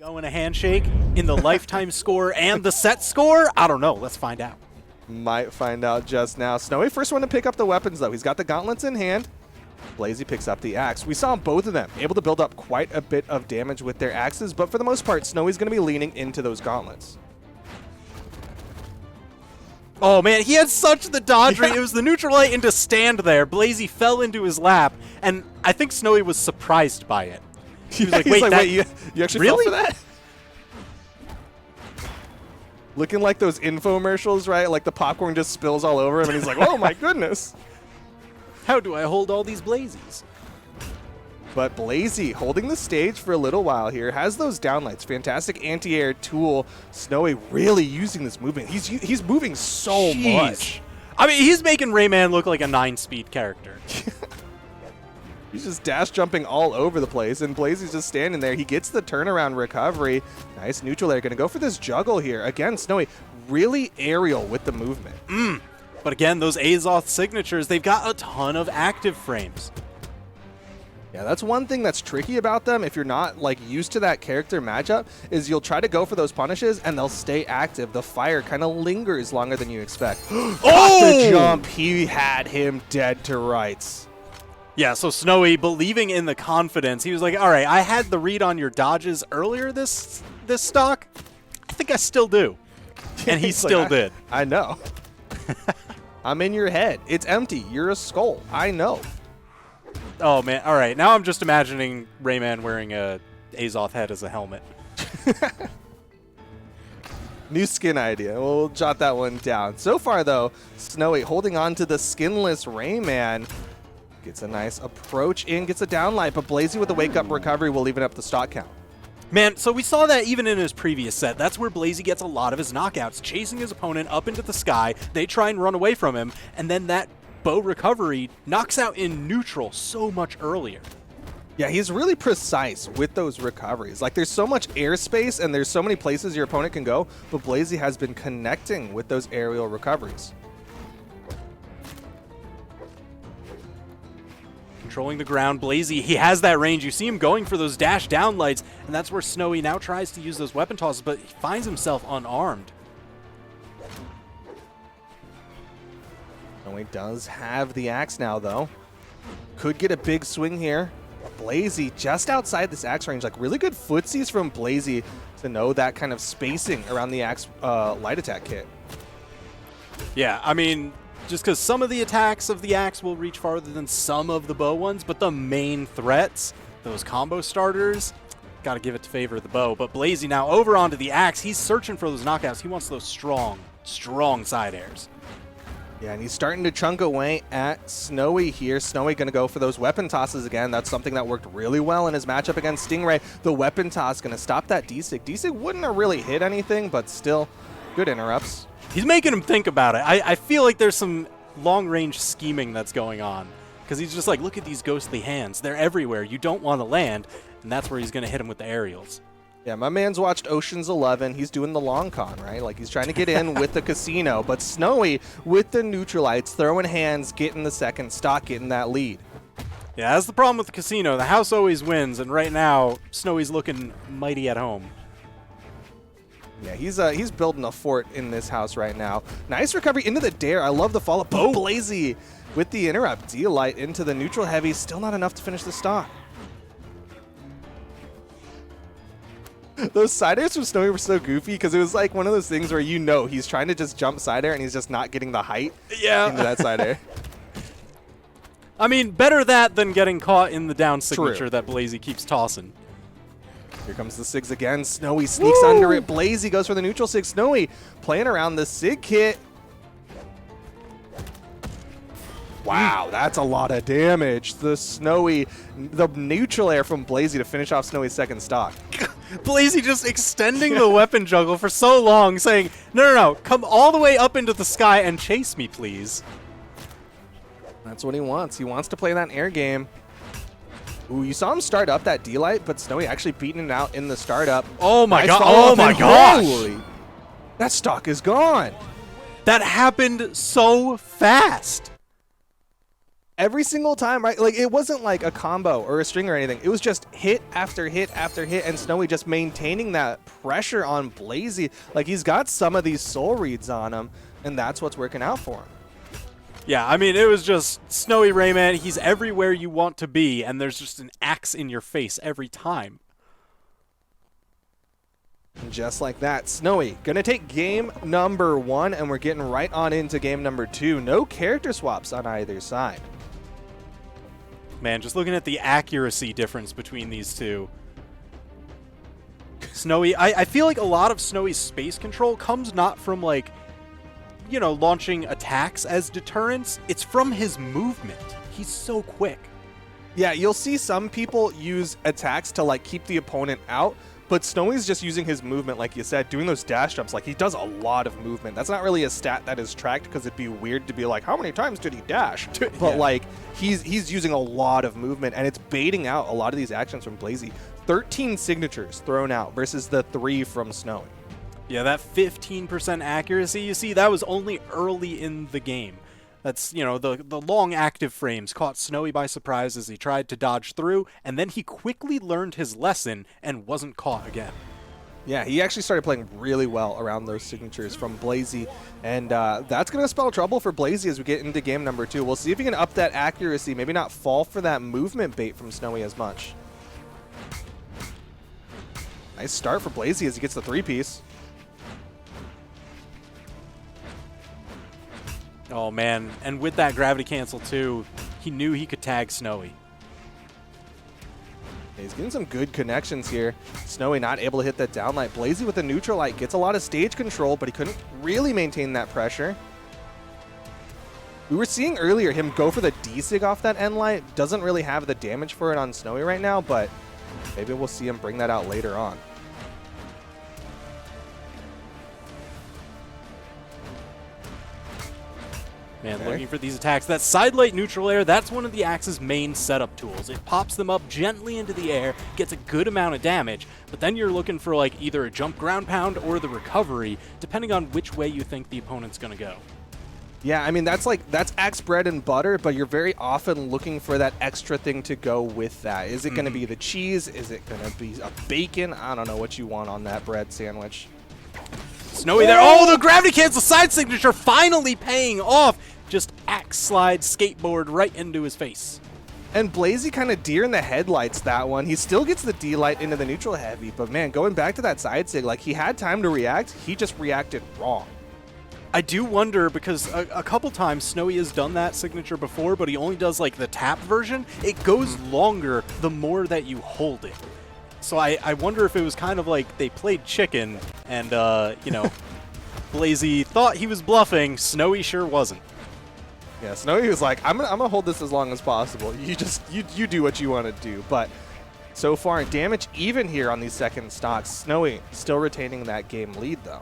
0 and a handshake in the lifetime score and the set score? I don't know. Let's find out. Might find out just now. Snowy first one to pick up the weapons, though. He's got the gauntlets in hand. Blaizzy picks up the axe. We saw both of them able to build up quite a bit of damage with their axes, but for the most part, Snowy's going to be leaning into those gauntlets. Oh, man, he had such the dodge rate. It was the neutral light into stand there. Blaizzy fell into his lap, and I think Snowy was surprised by it. He was like, wait, you actually really? fell for that? Looking like those infomercials, right? Like the popcorn just spills all over him, and he's like, oh my goodness. How do I hold all these Blaizies? But Blaizzy holding the stage for a little while here, has those downlights. Fantastic anti-air tool. Snowy really using this movement. He's moving so much. I mean, he's making Rayman look like a 9-speed character. He's just dash jumping all over the place, and Blaizzy's just standing there. He gets the turnaround recovery. Nice neutral there. Going to go for this juggle here. Again, Snowy really aerial with the movement. But again, those Azoth signatures, they've got a ton of active frames. Yeah, that's one thing that's tricky about them. If you're not like used to that character matchup, is you'll try to go for those punishes and they'll stay active. The fire kind of lingers longer than you expect. Off the jump, he had him dead to rights. Yeah, so Snowy, believing in the confidence, he was like, all right, I had the read on your dodges earlier this stock. I think I still do. And he still did. I know. I'm in your head. It's empty. You're a skull. I know. Oh, man. All right. Now I'm just imagining Rayman wearing a Azoth head as a helmet. New skin idea. We'll jot that one down. So far, though, Snowy holding on to the skinless Rayman. Gets a nice approach in, gets a downlight, but Blaizzy with the wake-up recovery will even up the stock count. Man, so we saw that even in his previous set. That's where Blaizzy gets a lot of his knockouts, chasing his opponent up into the sky. They try and run away from him, and then that bow recovery knocks out in neutral so much earlier. Yeah, he's really precise with those recoveries. Like, there's so much airspace, and there's so many places your opponent can go, but Blaizzy has been connecting with those aerial recoveries. Controlling the ground, Blaizzy, he has that range. You see him going for those dash down lights, and that's where Snowy now tries to use those weapon tosses, but he finds himself unarmed. Snowy does have the axe now, though. Could get a big swing here. Blaizzy just outside this axe range. Like, really good footsies from Blaizzy to know that kind of spacing around the axe light attack kit. Yeah, I mean, just because some of the attacks of the axe will reach farther than some of the bow ones, but the main threats, those combo starters, got to give it to favor of the bow. But Blaizzy now over onto the axe. He's searching for those knockouts. He wants those strong side airs. Yeah, and he's starting to chunk away at Snowy here. Snowy going to go for those weapon tosses again. That's something that worked really well in his matchup against Stingray. The weapon toss going to stop that D-Sig. D-Sig wouldn't have really hit anything, but still good interrupts. He's making him think about it. I feel like there's some long-range scheming that's going on. Because he's just like, look at these ghostly hands. They're everywhere. You don't want to land. And that's where he's going to hit him with the aerials. Yeah, my man's watched Ocean's 11. He's doing the long con, right? Like, he's trying to get in with the casino. But Snowy, with the neutralites, throwing hands, getting the second stock, getting that lead. Yeah, that's the problem with the casino. The house always wins. And right now, Snowy's looking mighty at home. Yeah, he's building a fort in this house right now. Nice recovery into the dare. I love the follow-up. Oh, Blaizzy with the interrupt. D-Light into the neutral heavy. Still not enough to finish the stock. Those side airs from Snowy were so goofy because it was like one of those things where you know he's trying to just jump side air and he's just not getting the height into that side air. I mean, better that than getting caught in the down signature that Blaizzy keeps tossing. Here comes the SIGs again. Snowy sneaks under it. Blaizzy goes for the neutral SIG. Snowy playing around the SIG kit. Wow, that's a lot of damage. The neutral air from Blaizzy to finish off Snowy's second stock. Blaizzy just extending the weapon juggle for so long, saying, no, come all the way up into the sky and chase me, please. That's what he wants. He wants to play that air game. Ooh, you saw him start up that D-Light, but Snowy actually beating it out in the startup. Oh my god! Oh my gosh! Holy, that stock is gone. That happened so fast. every single time, right? Like, it wasn't like a combo or a string or anything. It was just hit after hit after hit, and Snowy just maintaining that pressure on Blaizzy. Like, he's got some of these soul reads on him, and that's what's working out for him. Yeah, I mean, it was just Snowy Rayman. He's everywhere you want to be, and there's just an axe in your face every time. And just like that, Snowy gonna take game number 1, and we're getting right on into game number 2. No character swaps on either side. Man, just looking at the accuracy difference between these two. Snowy, I feel like a lot of Snowy's space control comes not from, like, you know, launching attacks as deterrence. It's from his movement. He's so quick. Yeah, you'll see some people use attacks to, like, keep the opponent out, but Snowy's just using his movement, like you said, doing those dash jumps. Like, he does a lot of movement. That's not really a stat that is tracked, because it'd be weird to be like, how many times did he dash? But, like, he's using a lot of movement, and it's baiting out a lot of these actions from Blaizzy. 13 signatures thrown out versus the 3 from Snowy. Yeah, that 15% accuracy, you see, that was only early in the game. That's, you know, the long active frames caught Snowy by surprise as he tried to dodge through, and then he quickly learned his lesson and wasn't caught again. Yeah, he actually started playing really well around those signatures from Blaizzy, and that's going to spell trouble for Blaizzy as we get into game number 2. We'll see if he can up that accuracy, maybe not fall for that movement bait from Snowy as much. Nice start for Blaizzy as he gets the 3-piece. Oh, man. And with that gravity cancel, too, he knew he could tag Snowy. He's getting some good connections here. Snowy not able to hit that downlight. Blaizzy with the neutral light gets a lot of stage control, but he couldn't really maintain that pressure. We were seeing earlier him go for the D-Sig off that end light. Doesn't really have the damage for it on Snowy right now, but maybe we'll see him bring that out later on. Man, looking for these attacks. That side light neutral air, that's one of the Axe's main setup tools. It pops them up gently into the air, gets a good amount of damage, but then you're looking for, like, either a jump ground pound or the recovery, depending on which way you think the opponent's going to go. Yeah, I mean, that's Axe bread and butter, but you're very often looking for that extra thing to go with that. Is it going to be the cheese? Is it going to be a bacon? I don't know what you want on that bread sandwich. Snowy there. Oh, the gravity cancel side signature finally paying off. Just axe slide skateboard right into his face. And Blaizzy kind of deer in the headlights that one. He still gets the D-light into the neutral heavy, but man, going back to that side sig, like, he had time to react. He just reacted wrong. I do wonder, because a couple times Snowy has done that signature before, but he only does, like, the tap version. It goes longer the more that you hold it. So I wonder if it was kind of like they played chicken and, you know, Blaizzy thought he was bluffing. Snowy sure wasn't. Yeah, Snowy was like, I'm gonna hold this as long as possible. You do what you want to do. But so far, damage even here on these second stocks. Snowy still retaining that game lead, though.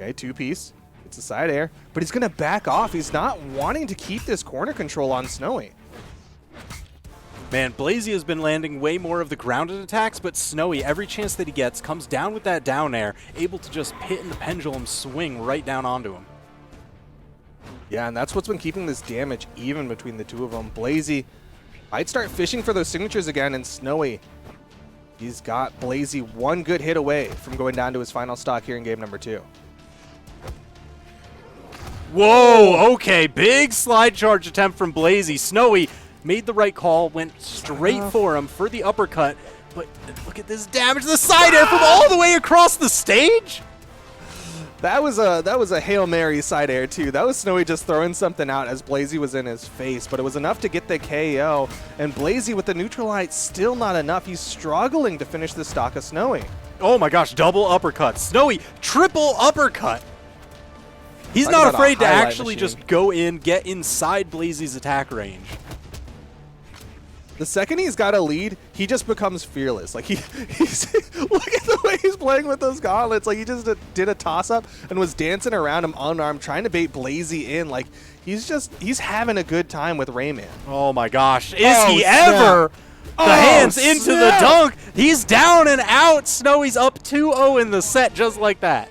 Okay, 2-piece. It's a side air, but he's going to back off. He's not wanting to keep this corner control on Snowy. Man, Blaizzy has been landing way more of the grounded attacks, but Snowy, every chance that he gets, comes down with that down air, able to just hit in the pendulum swing right down onto him. Yeah, and that's what's been keeping this damage even between the two of them. Blaizzy might start fishing for those signatures again, and Snowy, he's got Blaizzy one good hit away from going down to his final stock here in game number 2. Whoa, okay, big slide charge attempt from Blaizzy. Snowy made the right call, went straight for him for the uppercut, but look at this damage, the side air from all the way across the stage. That was a Hail Mary side air too. That was Snowy just throwing something out as Blaizzy was in his face, but it was enough to get the KO, and Blaizzy with the neutral light still not enough. He's struggling to finish the stock of Snowy. Oh my gosh, double uppercut. Snowy, triple uppercut. He's not afraid to actually just go in, get inside Blaizzy's attack range. The second he's got a lead, he just becomes fearless. Like, he's look at the way he's playing with those gauntlets. Like, he just did a toss-up and was dancing around him unarmed, trying to bait Blaizzy in. Like, he's having a good time with Rayman. Oh my gosh, is he ever? The hands into the dunk. He's down and out. Snowy's up 2-0 in the set just like that.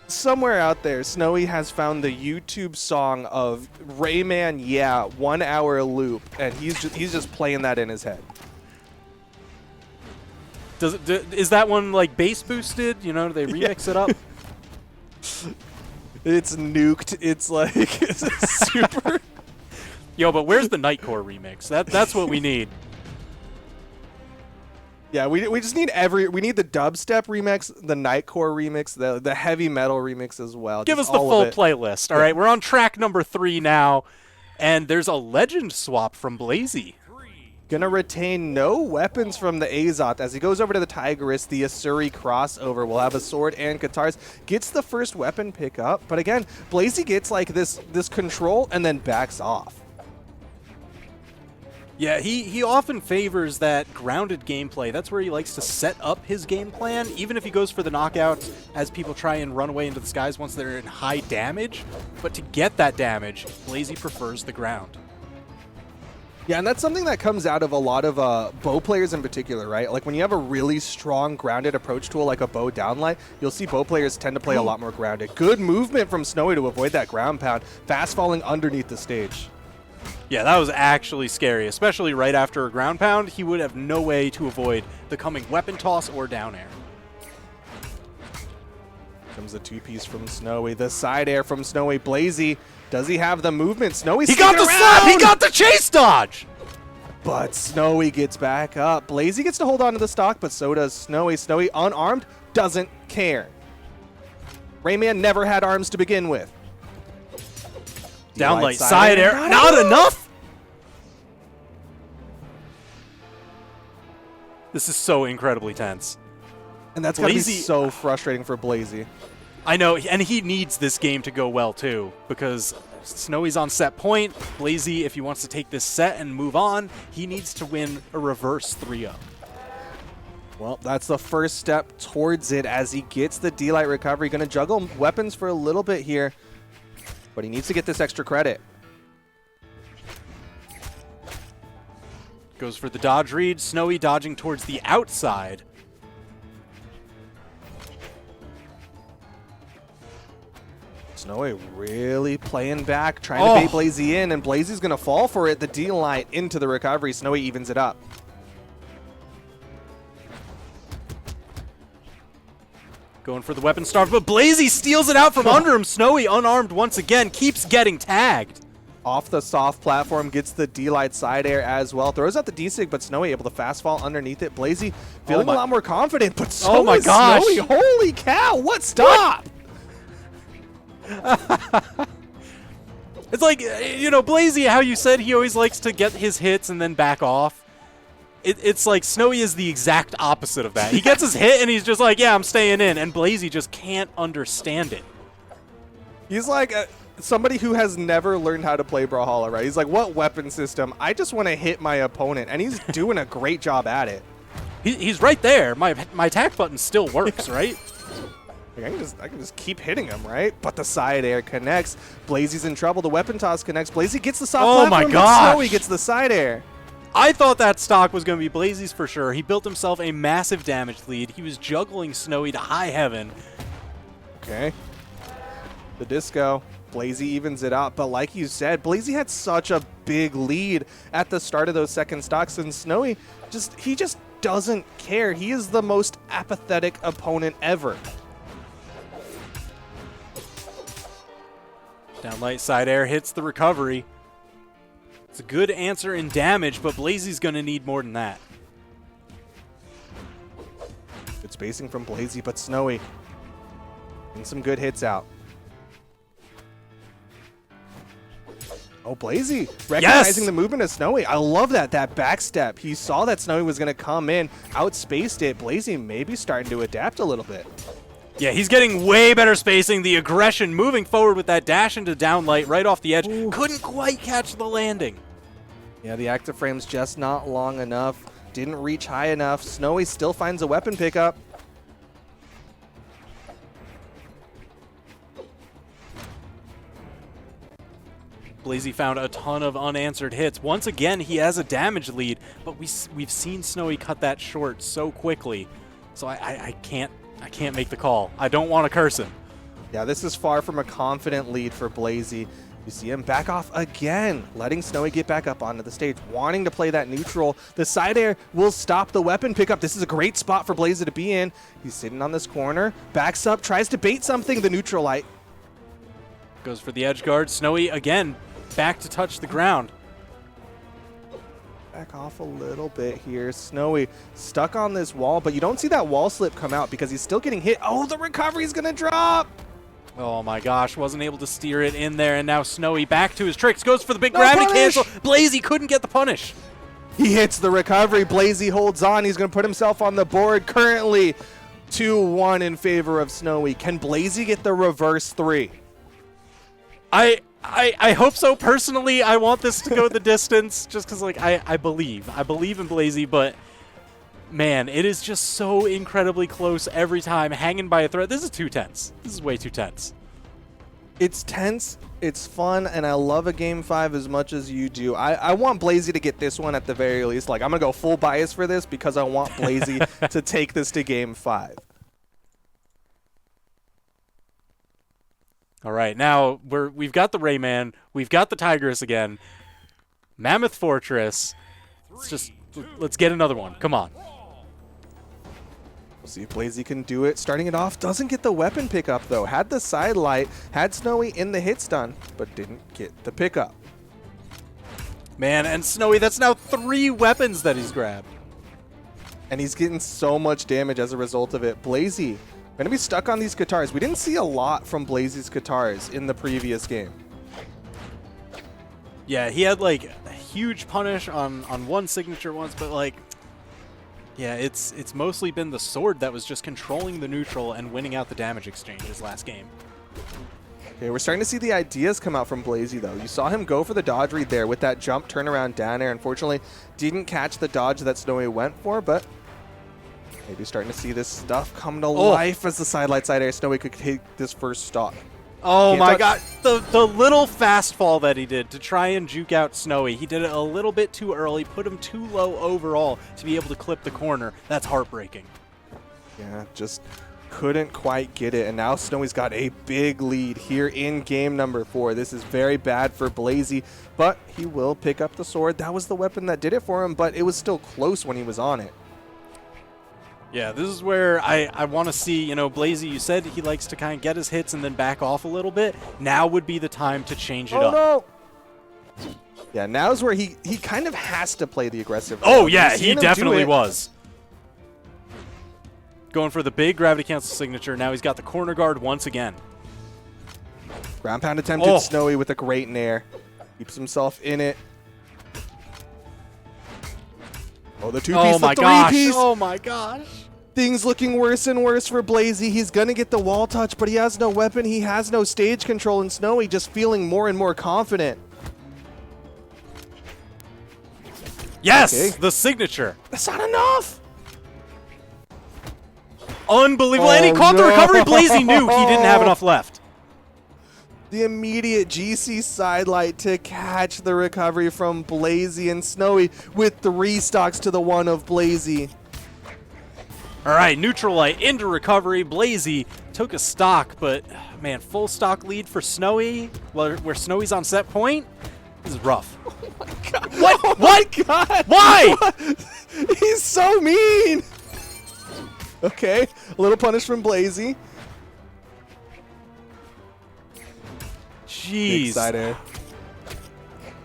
Somewhere out there, Snowy has found the YouTube song of Rayman, yeah, 1 hour loop, and he's just playing that in his head. Is that one like bass boosted? You know, do they remix it up? It's nuked. It's like it's super. Yo, but where's the Nightcore remix? That's what we need. Yeah, we just need we need the dubstep remix, the Nightcore remix, the heavy metal remix as well. Give just us the all full of it. playlist. All right, we're on track number 3 now, and there's a legend swap from Blaizzy. Gonna retain no weapons from the Azoth as he goes over to the Tigress. The Asuri crossover will have a sword and guitars. Gets the first weapon pick up, but again, Blaizzy gets like this control and then backs off. Yeah, he often favors that grounded gameplay. That's where he likes to set up his game plan, even if he goes for the knockouts as people try and run away into the skies once they're in high damage. But to get that damage, Blaizzy prefers the ground. Yeah, and that's something that comes out of a lot of bow players in particular, right? Like when you have a really strong grounded approach tool like a bow downlight, you'll see bow players tend to play a lot more grounded. Good movement from Snowy to avoid that ground pound, fast falling underneath the stage. Yeah, that was actually scary, especially right after a ground pound. He would have no way to avoid the coming weapon toss or down air. Comes the 2-piece from Snowy, the side air from Snowy. Blaizzy, does he have the movement? Snowy's He got the slap! He got the chase dodge! But Snowy gets back up. Blaizzy gets to hold on to the stock, but so does Snowy. Snowy, unarmed, doesn't care. Rayman never had arms to begin with. Downlight, side air, not enough? This is so incredibly tense. And that's going to be so frustrating for Blaizzy. I know, and he needs this game to go well, too, because Snowy's on set point. Blaizzy, if he wants to take this set and move on, he needs to win a reverse 3-0. Well, that's the first step towards it as he gets the D-Light recovery. Going to juggle weapons for a little bit here, but he needs to get this extra credit. Goes for the dodge read. Snowy dodging towards the outside. Snowy really playing back, trying to bait Blaizzy in, and Blaizzy's going to fall for it. The D-Light into the recovery. Snowy evens it up. Going for the weapon starve, but Blaizzy steals it out from under him. Snowy, unarmed once again, keeps getting tagged. Off the soft platform, gets the D-Light side air as well. Throws out the D-Sig, but Snowy able to fast fall underneath it. Blaizzy feeling a lot more confident, but so my is gosh. Snowy. Holy cow, what stop? It's like, you know, Blaizzy, how you said he always likes to get his hits and then back off. It's like Snowy is the exact opposite of that. He gets his hit and he's just like, yeah, I'm staying in. And Blaizzy just can't understand it. He's like somebody who has never learned how to play Brawlhalla, right? He's like, what weapon system? I just want to hit my opponent. And he's doing a great job at it. He's right there. My attack button still works, right? Like, I can just keep hitting him, right? But the side air connects. Blaizzy's in trouble. The weapon toss connects. Blaizzy gets the soft platform, my gosh. but Snowy gets the side air. I thought that stock was going to be Blaizzy's for sure. He built himself a massive damage lead. He was juggling Snowy to high heaven. Okay. The disco. Blaizzy evens it out. But like you said, Blaizzy had such a big lead at the start of those second stocks, and Snowy he just doesn't care. He is the most apathetic opponent ever. Downlight side air hits the recovery. It's a good answer in damage, but Blaizzy's going to need more than that. Good spacing from Blaizzy, but Snowy and some good hits out. Oh, Blaizzy recognizing the movement of Snowy. I love that back step. He saw that Snowy was going to come in, outspaced it. Blaizzy maybe starting to adapt a little bit. Yeah, he's getting way better spacing. The aggression moving forward with that dash into downlight right off the edge. Ooh. Couldn't quite catch the landing. Yeah, the active frame's just not long enough. Didn't reach high enough. Snowy still finds a weapon pickup. Blaizzy found a ton of unanswered hits. Once again, he has a damage lead, but we've seen Snowy cut that short so quickly. So I can't make the call. I don't want to curse him. Yeah, this is far from a confident lead for Blaizzy. You see him back off again, letting Snowy get back up onto the stage, wanting to play that neutral. The side air will stop the weapon pickup. This is a great spot for Blaizzy to be in. He's sitting on this corner, backs up, tries to bait something, the neutral light. Goes for the edge guard. Snowy, again, back to touch the ground. Back off a little bit here. Snowy stuck on this wall, but you don't see that wall slip come out because he's still getting hit. Oh, the recovery's going to drop. Oh my gosh, wasn't able to steer it in there, and now Snowy back to his tricks, goes for the big gravity cancel. Blaizzy couldn't get the punish. He hits the recovery. Blaizzy holds on. He's going to put himself on the board. Currently 2-1 in favor of Snowy. Can Blaizzy get the reverse 3? I hope so. Personally, I want this to go the distance just because, like, I believe in Blaizzy, but man, it is just so incredibly close every time, hanging by a thread. This is too tense. This is way too tense. It's tense, it's fun, and I love a Game 5 as much as you do. I want Blaizzy to get this one at the very least. Like, I'm going to go full bias for this because I want Blaizzy to take this to Game 5. All right, now we've got the Rayman, we've got the Tigress again, Mammoth Fortress. Let's get another one. Come on. We'll see if Blaizzy can do it. Starting it off, doesn't get the weapon pickup though. Had the side light, had Snowy in the hit stun, but didn't get the pickup. Man, and Snowy, that's now 3 weapons that he's grabbed. And he's getting so much damage as a result of it. Blaizzy going to be stuck on these guitars. We didn't see a lot from Blaizzy's guitars in the previous game. Yeah, he had like a huge punish on one signature once, but like, yeah, it's mostly been the sword that was just controlling the neutral and winning out the damage exchanges last game. Okay, we're starting to see the ideas come out from Blaizzy though. You saw him go for the dodge read there with that jump turnaround down air. Unfortunately, didn't catch the dodge that Snowy went for, but maybe starting to see this stuff come to life as the side air. Snowy could take this first stock. Oh my god, the little fastfall that he did to try and juke out Snowy. He did it a little bit too early, put him too low overall to be able to clip the corner. That's heartbreaking. Yeah, just couldn't quite get it. And now Snowy's got a big lead here in game number 4. This is very bad for Blaizzy, but he will pick up the sword. That was the weapon that did it for him, but it was still close when he was on it. Yeah, this is where I want to see, you know, Blaizzy, you said he likes to kind of get his hits and then back off a little bit. Now would be the time to change it up. No. Yeah, now's where he kind of has to play the aggressive. Oh, yeah, he definitely was. Going for the big gravity cancel signature. Now he's got the corner guard once again. Ground pound attempted. Snowy with a great nair. Keeps himself in it. Oh, the 2-piece, the 3-piece. Oh my gosh. Things looking worse and worse for Blaizzy. He's going to get the wall touch, but he has no weapon. He has no stage control, and Snowy just feeling more and more confident. Yes, okay. The signature. That's not enough. Unbelievable. And he caught the recovery. Blaizzy knew he didn't have enough left. The immediate GC sidelight to catch the recovery from Blaizzy, and Snowy with 3 stocks to the 1 of Blaizzy. All right, neutral light into recovery. Blaizzy took a stock, but man, full stock lead for Snowy, where Snowy's on set point. This is rough. Oh my god. What? Oh what? My god. Why? What? He's so mean. Okay, a little punish from Blaizzy. Jeez. Side air.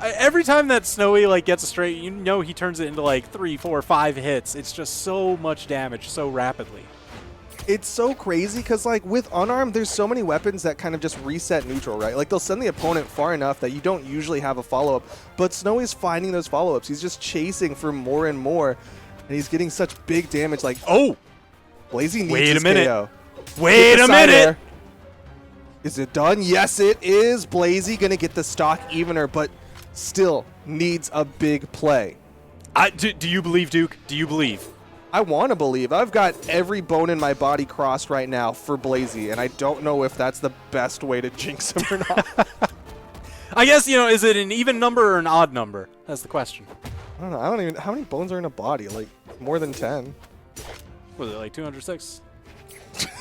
Every time that Snowy like gets a straight, you know he turns it into like 3, 4, 5 hits. It's just so much damage so rapidly. It's so crazy because like with unarmed, there's so many weapons that kind of just reset neutral, right? Like they'll send the opponent far enough that you don't usually have a follow-up, but Snowy's finding those follow-ups. He's just chasing for more and more, and he's getting such big damage. Like, oh, Blaizzy needs wait a his minute. KO. Wait a minute. Air. Is it done? Yes, it is. Blaizzy gonna get the stock evener, but still needs a big play. Do you believe, Duke? Do you believe? I want to believe. I've got every bone in my body crossed right now for Blaizzy, and I don't know if that's the best way to jinx him or not. I guess, you know, is it an even number or an odd number? That's the question. I don't know. I don't even. How many bones are in a body? Like more than 10. Was it like 206?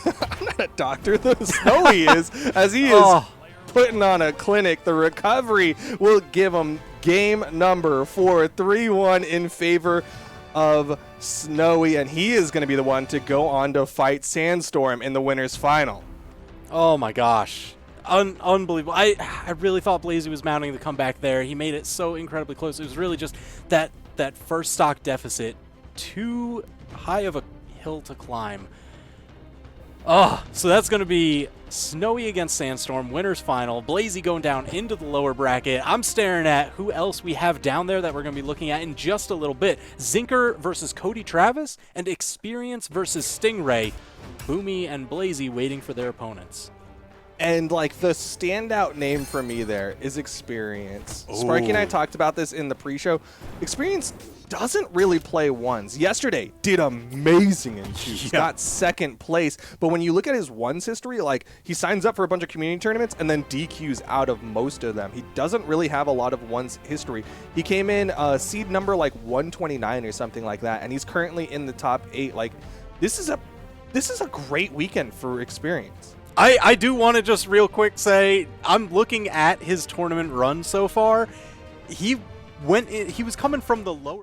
I'm not a doctor, though. Snowy is, as he is putting on a clinic. The recovery will give him game number 4, 3-1 in favor of Snowy, and he is going to be the one to go on to fight Sandstorm in the winners final. Oh my gosh. Unbelievable. I really thought Blaizzy was mounting the comeback there. He made it so incredibly close. It was really just that first stock deficit, too high of a hill to climb. So that's going to be Snowy against Sandstorm, winners final. Blaizzy going down into the lower bracket. I'm staring at who else we have down there that we're going to be looking at in just a little bit. Zinker versus Cody Travis, and Experience versus Stingray. Boomy and Blaizzy waiting for their opponents. And like the standout name for me there is Experience. Sparky and I talked about this in the pre-show. Experience doesn't really play ones. Yesterday did amazing in twos, got second place. But when you look at his ones history, like he signs up for a bunch of community tournaments and then DQs out of most of them. He doesn't really have a lot of ones history. He came in seed number like 129 or something like that, and he's currently in the top 8. Like this is a great weekend for Experience. I do want to just real quick say, I'm looking at his tournament run so far. He was coming from the lower